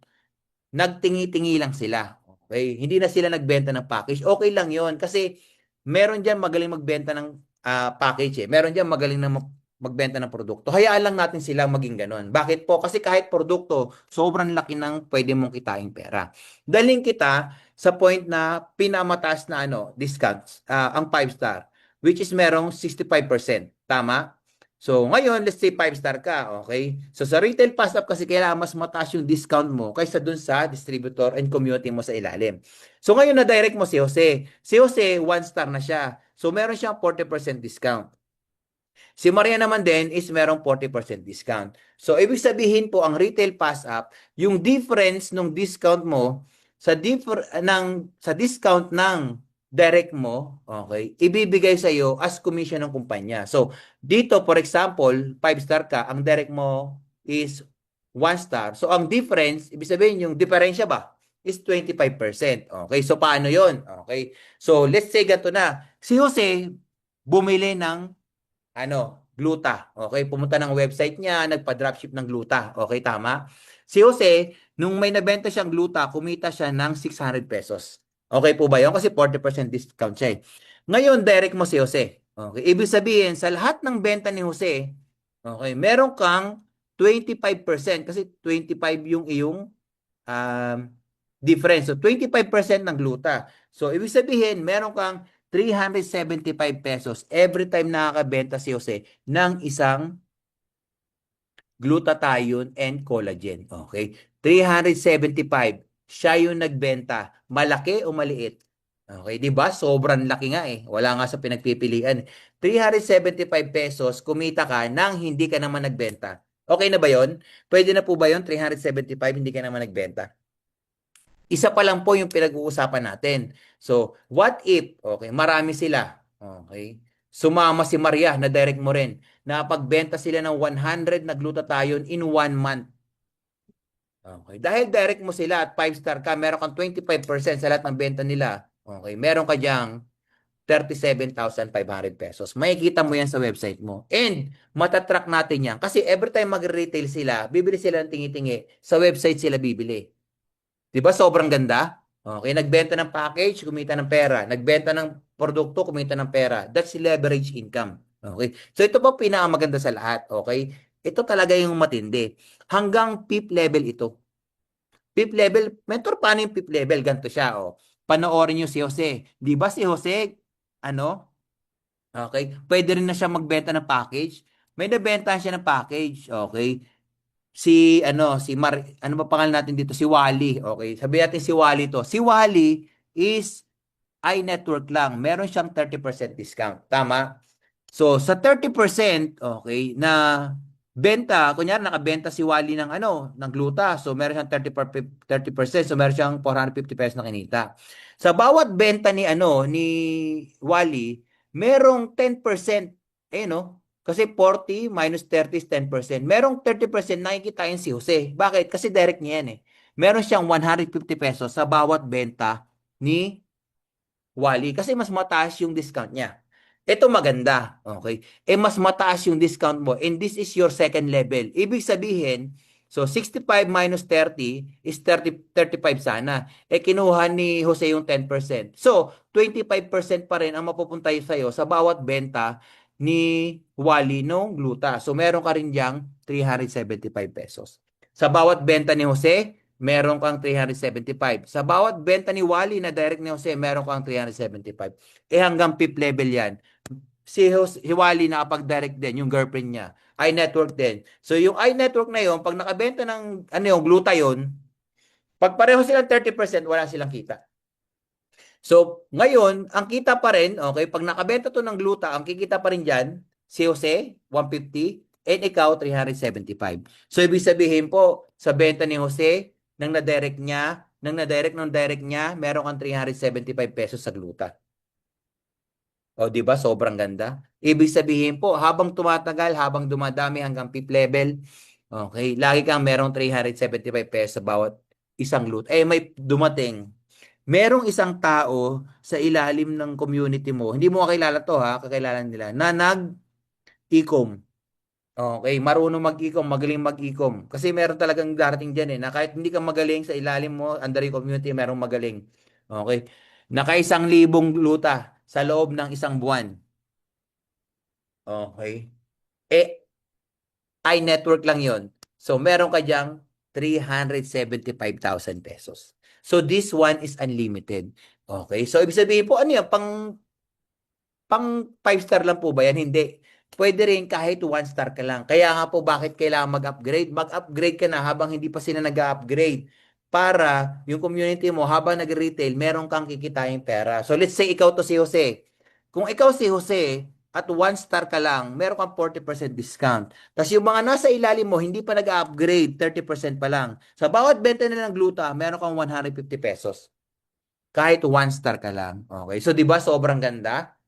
nagtingi-tingi lang sila. Okay? Hindi na sila nagbenta ng package. Okay lang 'yon kasi meron diyan magaling magbenta ng package eh. Meron diyan magaling na magbenta ng produkto. Hayaan lang natin silang maging ganon. Bakit po? Kasi kahit produkto, sobrang laki ng pwede mong kitaing pera. Daling kita sa point na pinamataas na discounts, ang 5 star, which is merong 65%. Tama? So, ngayon, let's say 5 star ka, okay? So, sa retail pass up kasi kailangan mas mataas yung discount mo kaysa dun sa distributor and community mo sa ilalim. So, ngayon na-direct mo si Jose. Si Jose, 1 star na siya. So, meron siyang 40% discount. Si Maria naman din is merong 40% discount. So, ibig sabihin po, ang retail pass up, yung difference ng discount mo sa discount ng direct mo, okay, ibibigay sa iyo as commission ng kumpanya. So, dito, for example, 5 star ka, ang direct mo is 1 star. So, ang difference, ibig sabihin, yung diferensya ba, is 25%. Okay, so paano yon? Okay, so let's say ganito na. Si Jose, bumili ng gluta. Okay, pumunta ng website niya, nagpa-dropship ng gluta. Okay, tama? Si Jose, nung may nabenta siyang gluta, kumita siya ng 600 pesos. Okay po ba yun? Kasi 40% discount siya eh. Ngayon, direct mo si Jose. Okay, ibig sabihin, sa lahat ng benta ni Jose, okay, meron kang 25% kasi 25 yung iyong difference. So, 25% ng gluta. So, ibig sabihin, meron kang 375 pesos every time nakakabenta si Jose ng isang glutathione and collagen. Okay? 375. Siya yung nagbenta. Malaki o maliit? Okay, 'di ba? Sobrang laki nga eh. Wala nga sa pinagpipilian. 375 pesos kumita ka nang hindi ka naman nagbenta. Okay na ba 'yon? Pwede na po ba 'yon? 375 hindi ka naman nagbenta. Isa pa lang po yung pinag-uusapan natin. So, what if, okay, marami sila, okay, sumama si Maria na direct mo rin, napagbenta sila ng 100 na glutathione in 1 month. Okay, dahil direct mo sila at 5 star ka, meron kang 25% sa lahat ng benta nila. Okay, meron ka diyang 37,500 pesos. Makikita mo yan sa website mo. And, matatrack natin yan. Kasi every time mag-retail sila, bibili sila ng tingi-tingi, sa website sila bibili. Diba sobrang ganda? Okay, nagbenta ng package, kumita ng pera. Nagbenta ng produkto, kumita ng pera. That's leverage income. Okay? So ito po pinakamaganda sa lahat. Okay? Ito talaga yung matindi. Hanggang PIP level ito. PIP level, mentor, paano yung PIP level? Ganito siya, oh. Panoorin nyo si Jose. Di ba si Jose, okay, pwede rin na siya magbenta ng package. May nabentahan siya ng package, okay? Ano ba pangalan natin dito? Si Wally. Okay, sabihin natin si Wally to. Si Wally is iNetwork lang. Meron siyang 30% discount. Tama? So, sa 30%, okay, na benta, kunyari nakabenta si Wally ng ng gluta. So, meron siyang 30%. So, meron siyang 450 pesos na kinita. Sa bawat benta ni Wally, merong 10%, kasi 40 minus 30 is 10%. Merong 30% nakikitain si Jose. Bakit? Kasi direct niya yan eh. Meron siyang 150 pesos sa bawat benta ni Wally. Kasi mas mataas yung discount niya. Ito maganda. Okay? Mas mataas yung discount mo. And this is your second level. Ibig sabihin, so 65 minus 30 is 35 sana. Kinuha ni Jose yung 10%. So, 25% pa rin ang mapupunta sa'yo sa bawat benta ni Wally nung gluta. So, meron ka rin diyang 375 pesos. Sa bawat benta ni Jose, meron kang 375. Sa bawat benta ni Wally na direct ni Jose, meron kang 375. Hanggang PIP level yan. Hiwali nakapag-direct din, yung girlfriend niya. iNetwork din. So, yung iNetwork na yun, pag nakabenta ng, ano yung glutathione, pag pareho silang 30%, wala silang kita. So, ngayon, ang kita pa rin, okay, pag nakabenta to ng gluta, ang kikita pa rin dyan, si Jose, 150, and ikaw, 375. So, ibig sabihin po, sa benta ni Jose, nang na-direct niya, meron kang 375 pesos sa gluta. O, di ba? Sobrang ganda. Ibig sabihin po, habang tumatagal, habang dumadami hanggang fifth level, okay, lagi kang merong 375 pesos sa bawat isang loot. Eh, may dumating. Merong isang tao sa ilalim ng community mo, hindi mo kakilala to ha, kakilala nila, na nag-ecom. Okay, marunong mag-ecom, magaling mag-ecom. Kasi meron talagang darating dyan na kahit hindi ka magaling sa ilalim mo, under yung community, merong magaling. Okay, naka 1,000 luta sa loob ng isang buwan. Okay. Eh, iNetwork lang yon. So, meron ka diyang 375,000 pesos. So, this one is unlimited. Okay. So, ibig sabihin po, ano yan? Pang 5 star lang po ba yan? Hindi. Pwede rin kahit 1 star ka lang. Kaya nga po, bakit kailangan mag-upgrade? Mag-upgrade ka na habang hindi pa sila nag-upgrade. Para yung community mo, habang nag-retail, meron kang kikitain pera. So, let's say ikaw to si Jose. Kung ikaw si Jose, at 1 star ka lang, meron kang 40% discount. Tapos yung mga nasa ilalim mo, hindi pa nag-upgrade, 30% pa lang. Sa bawat benta nila ng gluta, meron kang 150 pesos. Kahit 1 star ka lang. Okay. So, di ba sobrang ganda?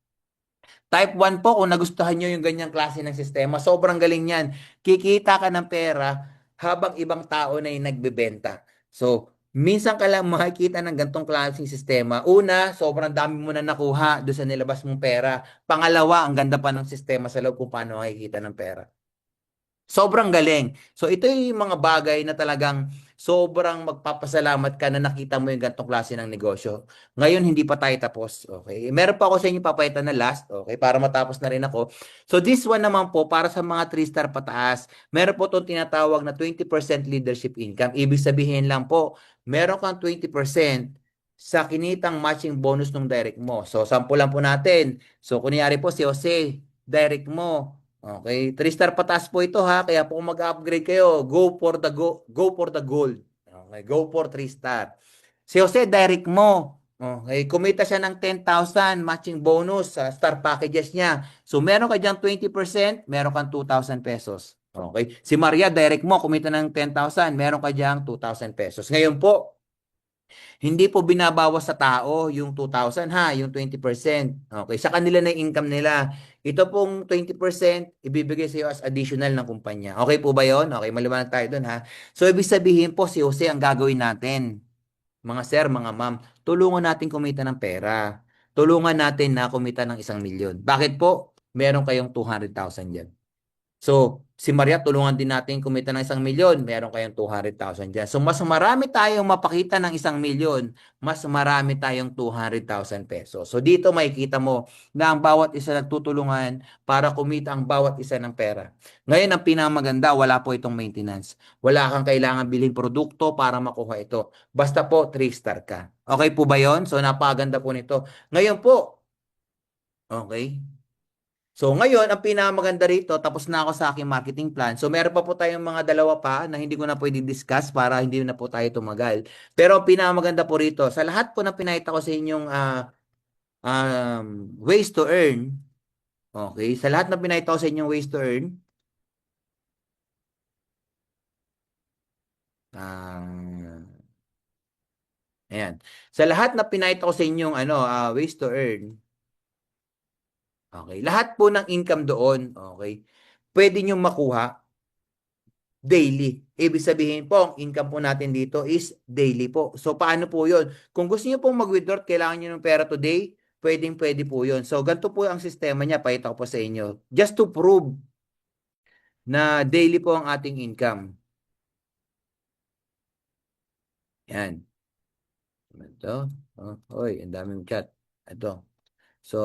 Type 1 po, kung nagustuhan nyo yung ganyang klase ng sistema, sobrang galing yan. Kikita ka ng pera habang ibang tao na yung nagbebenta. So, minsan ka lang makikita ng gantong klaseng sistema. Una, sobrang dami mo na nakuha doon sa nilabas mong pera. Pangalawa, ang ganda pa ng sistema sa loob kung paano makikita ng pera. Sobrang galing. So, ito yung mga bagay na talagang sobrang magpapasalamat ka na nakita mo yung ganitong klase ng negosyo. Ngayon, hindi pa tayo tapos. Okay? Meron pa ako sa inyo papayta na last. Okay? Para matapos na rin ako. So, this one naman po, para sa mga 3-star pataas, meron po itong tinatawag na 20% leadership income. Ibig sabihin lang po, meron kang 20% sa kinitang matching bonus ng direct mo. So, sample lang po natin. So, kunyari po si Jose, direct mo. Okay, 3-star pataas po ito ha, kaya po kung mag-upgrade kayo, go for the gold. Okay, go for 3-star. Si Jose, direct mo. Okay, kumita siya ng 10,000 matching bonus sa star packages niya. So, meron ka diyang 20%, meron kang 2,000 pesos. Okay, si Maria, direct mo, kumita ng 10,000, meron ka diyang 2,000 pesos. Ngayon po, hindi po binabawas sa tao yung 2,000 ha, yung 20%. Okay, sa kanila na yung income nila. Ito pong 20% ibibigay sa iyo as additional ng kumpanya. Okay po ba 'yon? Okay, maliwanag tayo doon ha. So ibig sabihin po si Jose ang gagawin natin. Mga sir, mga ma'am, tulungan natin kumita ng pera. Tulungan natin na kumita ng 1,000,000. Bakit po? Meron kayong 200,000 diyan. So, si Maria, tulungan din natin kumita ng 1,000,000. Meron kayong 200,000 dyan. So, mas marami tayong mapakita ng 1,000,000, mas marami tayong 200,000 pesos. So, dito makikita mo na ang bawat isa nagtutulungan para kumita ang bawat isa ng pera. Ngayon, ang pinamaganda, wala po itong maintenance. Wala kang kailangan bilhin produkto para makuha ito. Basta po, 3-star ka. Okay po ba yon? So, napakaganda po nito. Ngayon po, okay? So, ngayon, ang pinakamaganda rito, tapos na ako sa aking marketing plan. So, meron pa po tayong mga dalawa pa na hindi ko na pwede discuss para hindi na po tayo tumagal. Pero ang pinakamaganda po rito, sa lahat po na pinakita ko sa inyong ways to earn, okay, sa lahat na pinakita ko sa inyong ways to earn, ayan. Sa lahat na pinakita ko sa inyong ways to earn, okay, lahat po ng income doon, okay, pwede nyo makuha daily. Ibig sabihin po, ang income po natin dito is daily po. So, paano po yun? Kung gusto niyo pong mag-withdraw, kailangan niyo ng pera today, pwede po yun. So, ganito po ang sistema niya, pakita ko po sa inyo. Just to prove na daily po ang ating income. Yan. Ito. Oy, ang daming chat. Ito. So,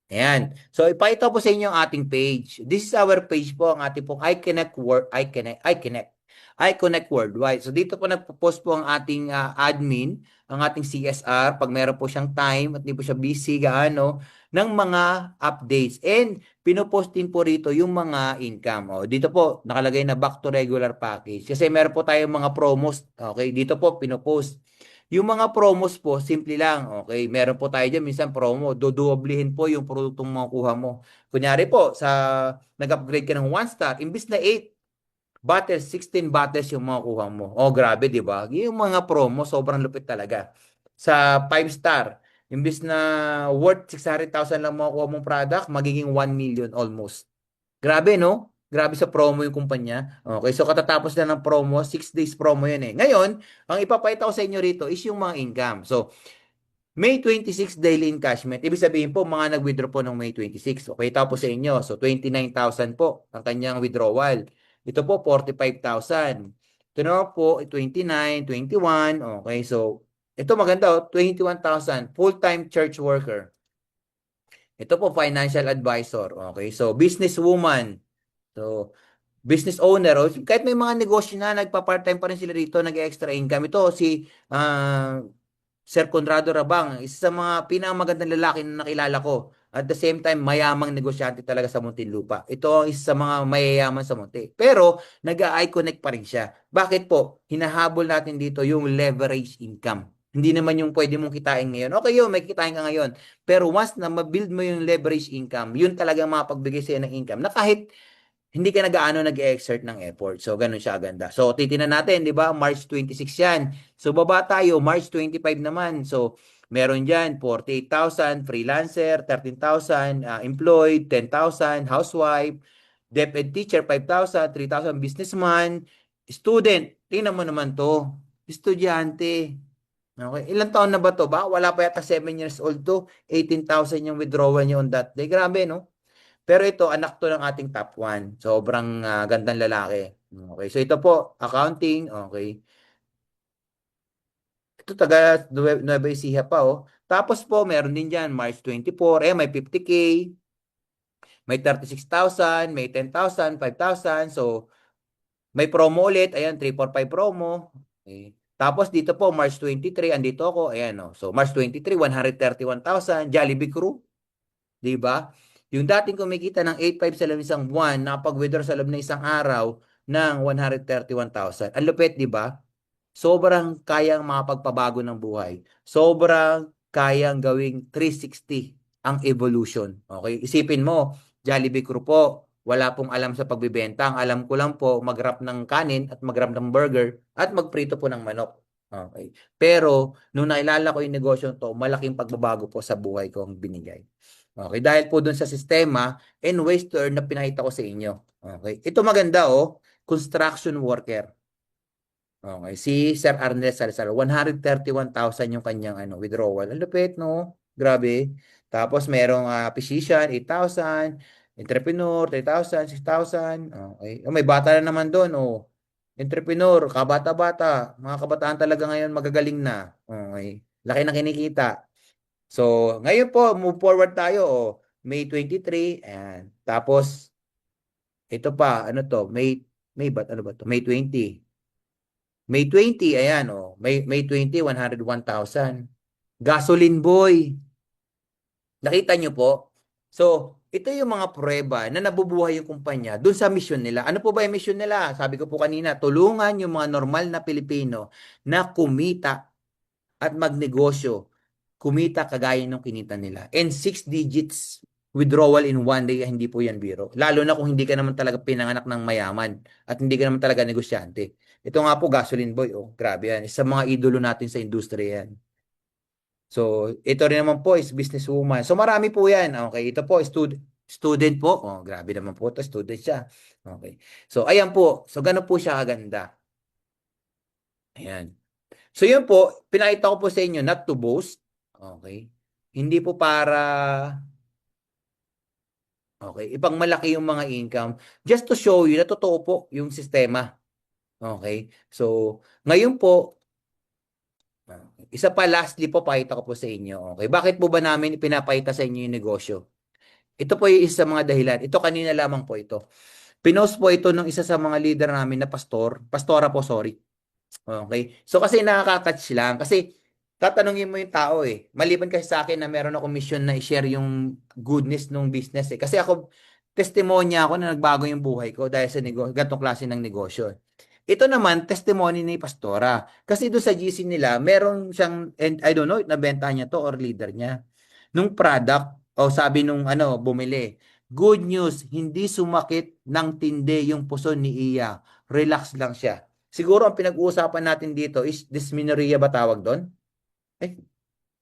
ayan. So, ipakita po sa inyo ang ating page. This is our page po, ang ating pong I Connect. iConnect Worldwide. So dito po nagpo-post po ang ating admin, ang ating CSR, pag meron po siyang time at hindi po siya busy gaano, ng mga updates. And pinopost din po rito yung mga income. Dito po nakalagay na back to regular package. Kasi meron po tayong mga promos. Okay, dito po pinopost. Yung mga promos po, simple lang. Okay, meron po tayo dyan, minsan promo, dodoblihin po yung produktong makukuha mo. Kunyari po, nag-upgrade ka ng 1 star, imbis na 8 bottles, 16 bottles yung makukuha mo. Oh, grabe, di ba? Yung mga promo, sobrang lupit talaga. Sa 5 star, imbis na worth 600,000 lang makukuha mong product, magiging 1 million almost. Grabe, no? Grabe sa promo yung kumpanya. Okay, so katatapos na ng promo, 6 days promo yun eh. Ngayon, ang ipapakita ko sa inyo rito is yung mga income. So, May 26 daily encashment. Ibig sabihin po, mga nag-withdraw po ng May 26. Okay, tapos sa inyo. So, 29,000 po ang kanyang withdrawal. Ito po, 45,000. Ito naman po, 29, 21. Okay, so, ito maganda, 21,000. Full-time church worker. Ito po, financial advisor. Okay, so, businesswoman. So, business owner, kahit may mga negosyo na, nagpa-part-time pa rin sila dito, nag-extra income. Ito, si Sir Conrado Rabang, isa sa mga pinakamagandang lalaki na nakilala ko. At the same time, mayamang negosyante talaga sa Muntinlupa. Ito ang isa sa mga mayayaman sa Munti. Pero, nag-eye connect pa rin siya. Bakit po? Hinahabol natin dito yung leverage income. Hindi naman yung pwede mong kitain ngayon. Okay yun, may kitain ka ngayon. Pero once na ma-build mo yung leverage income, yun talaga mapagbigay sa'yo ng income na kahit hindi ka nag-aano nag-exert ng effort. So, ganun siya ganda. So, titingnan natin, di ba? March 26 yan. So, baba tayo, March 25 naman. So, meron dyan, 48,000, freelancer, 13,000, employed, 10,000, housewife, DepEd teacher, 5,000, 3,000, businessman, student. Tingnan mo naman to. Estudyante. Okay. Ilang taon na ba to? Ba? Wala pa yata 7 years old to. 18,000 yung withdrawal niya on that day. Grabe, no? Pero ito, anak to ng ating top 1. Sobrang gandang lalaki. Okay, so ito po, accounting. Okay. Ito taga Nueva Ecija pa, oh. Tapos po, meron din dyan, March 24. May 50K. May 36,000. May 10,000, 5,000. So, may promo ulit. Ayan, 345 promo. Okay. Tapos dito po, March 23, andito ako. Ayan, oh. So, March 23, 131,000. Jollibee Crew. Di ba? Yung dating kumikita ng 8.5 sa loob ng isang buwan, nakapag-withdraw sa loob ng isang araw ng 131,000. Ang lupit, di ba? Sobrang kayang makapagpabago ng buhay. Sobrang kayang gawing 360 ang evolution. Okay? Isipin mo, Jollibee Crew po, wala pong alam sa pagbibenta. Ang alam ko lang po, mag-wrap ng kanin at mag-wrap ng burger at magprito po ng manok. Okay. Pero, nung nailala ko yung negosyo to, malaking pagbabago po sa buhay ko ang binigay. Okay, dahil po dun sa sistema and ways to earn na pinakita ko sa inyo. Okay, ito maganda oh, construction worker. Okay, si Sir Arnel Salazar, 131,000 yung kanyang withdrawal. Ang lupit, no? Grabe. Tapos merong physician, 8,000. Entrepreneur, 3,000, 6,000. Okay. May bata na naman doon, oh. Entrepreneur, kabata-bata. Mga kabataan talaga ngayon magagaling na. Okay. Laki na kinikita. So, ngayon po, move forward tayo. Oh. May 23. Ayan. Tapos, ito pa, ano to? May ano ba to? May 20. May 20, ayan. Oh. May 20, 101,000. Gasoline boy. Nakita nyo po? So, ito yung mga prueba na nabubuhay yung kumpanya dun sa mission nila. Ano po ba yung mission nila? Sabi ko po kanina, tulungan yung mga normal na Pilipino na kumita at magnegosyo, kumita kagaya ng kinita nila. And 6 digits withdrawal in 1 day, hindi po yan biro. Lalo na kung hindi ka naman talaga pinanganak ng mayaman at hindi ka naman talaga negosyante. Ito nga po, gasoline boy. Oh, grabe yan. Isa mga idolo natin sa industriya yan. So, ito rin naman po is businesswoman. So, marami po yan. Okay, ito po, student po. Oh, grabe naman po ito, student siya. Okay. So, ayan po. So, gano'n po siya kaganda. Ayan. So, yun po, pinakita ko po sa inyo, not to boast. Okay. Hindi po para, okay, ipangmalaki yung mga income. Just to show you na totoo po yung sistema. Okay. So, ngayon po, isa pa lastly po, pakita ko po sa inyo. Okay. Bakit po ba namin pinapakita sa inyo yung negosyo? Ito po yung isa sa mga dahilan. Ito kanina lamang po ito. Pinost po ito ng isa sa mga leader namin na pastora po, sorry. Okay. So kasi nakaka-touch lang. Kasi tatanungin mo yung tao eh. Maliban kasi sa akin na meron akong mission na i-share yung goodness ng business eh. Kasi ako, testimonya ako na nagbago yung buhay ko dahil sa ganitong klase ng negosyo. Ito naman, testimony ni Pastora. Kasi doon sa GC nila, meron siyang, and I don't know, nabenta niya to or leader niya. Nung product, o sabi nung bumili, good news, hindi sumakit ng tindi yung puso ni Iya. Relax lang siya. Siguro ang pinag-uusapan natin dito is dysmenorrhea ba tawag doon? Eh,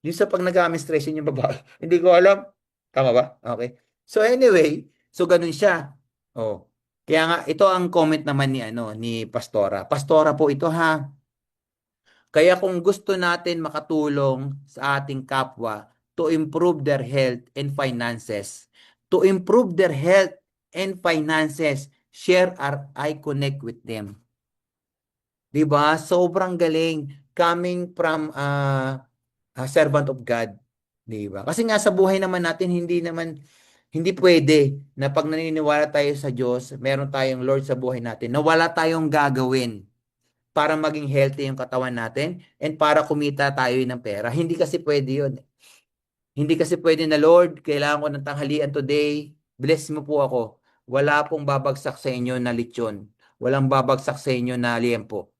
yung sa pag nag-menstruation yung babae. Hindi ko alam. Tama ba? Okay. So anyway, so ganun siya. Oh. Kaya nga ito ang comment naman ni Pastora. Pastora po ito ha. Kaya kung gusto natin makatulong sa ating kapwa to improve their health and finances, share our I connect with them. 'Di ba? Sobrang galing coming from a servant of God, 'di ba? Kasi nga sa buhay naman natin hindi pwede na pag naniniwala tayo sa Diyos, meron tayong Lord sa buhay natin, na wala tayong gagawin para maging healthy yung katawan natin and para kumita tayo ng pera. Hindi kasi pwede 'yun. Hindi kasi pwede na, Lord, kailangan ko ng tanghalian today. Bless mo po ako. Wala pong babagsak sa inyo na lechon. Walang babagsak sa inyo na liempo.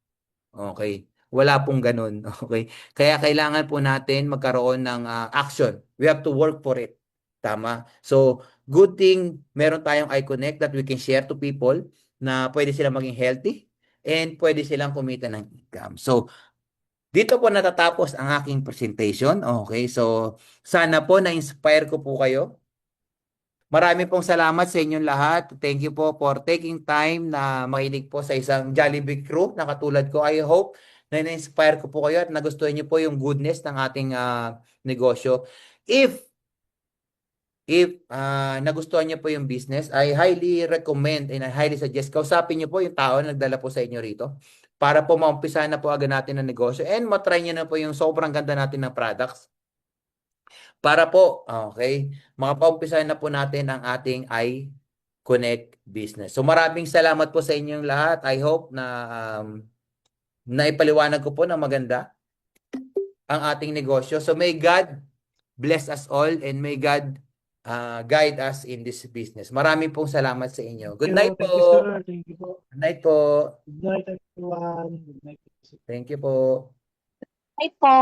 Okay. Wala pong ganun. Okay. Kaya kailangan po natin magkaroon ng action. We have to work for it. Tama. So, good thing meron tayong iConnect that we can share to people na pwede silang maging healthy and pwede silang kumita ng income. So, dito po natatapos ang aking presentation. Okay. So, sana po na-inspire ko po kayo. Marami pong salamat sa inyong lahat. Thank you po for taking time na makinig po sa isang Jollibee crew na katulad ko. I hope na na-inspire ko po kayo at nagustuhan niyo po yung goodness ng ating negosyo. If nagustuhan niyo po yung business, I highly recommend and I highly suggest kausapin niyo po yung tao na nagdala po sa inyo rito para po maumpisahan na po agad natin ang negosyo and matry niyo na po yung sobrang ganda natin ng products. Para po, okay, makapaumpisa na po natin ang ating iConnect business. So maraming salamat po sa inyong lahat. I hope na naipaliwanag ko po ng maganda ang ating negosyo. So may God bless us all and may God guide us in this business. Maraming pong salamat sa inyo. Good night Thank you, po. sir. Thank you po. Good night po. Good night, everyone. Good night. Thank you po. Hi po.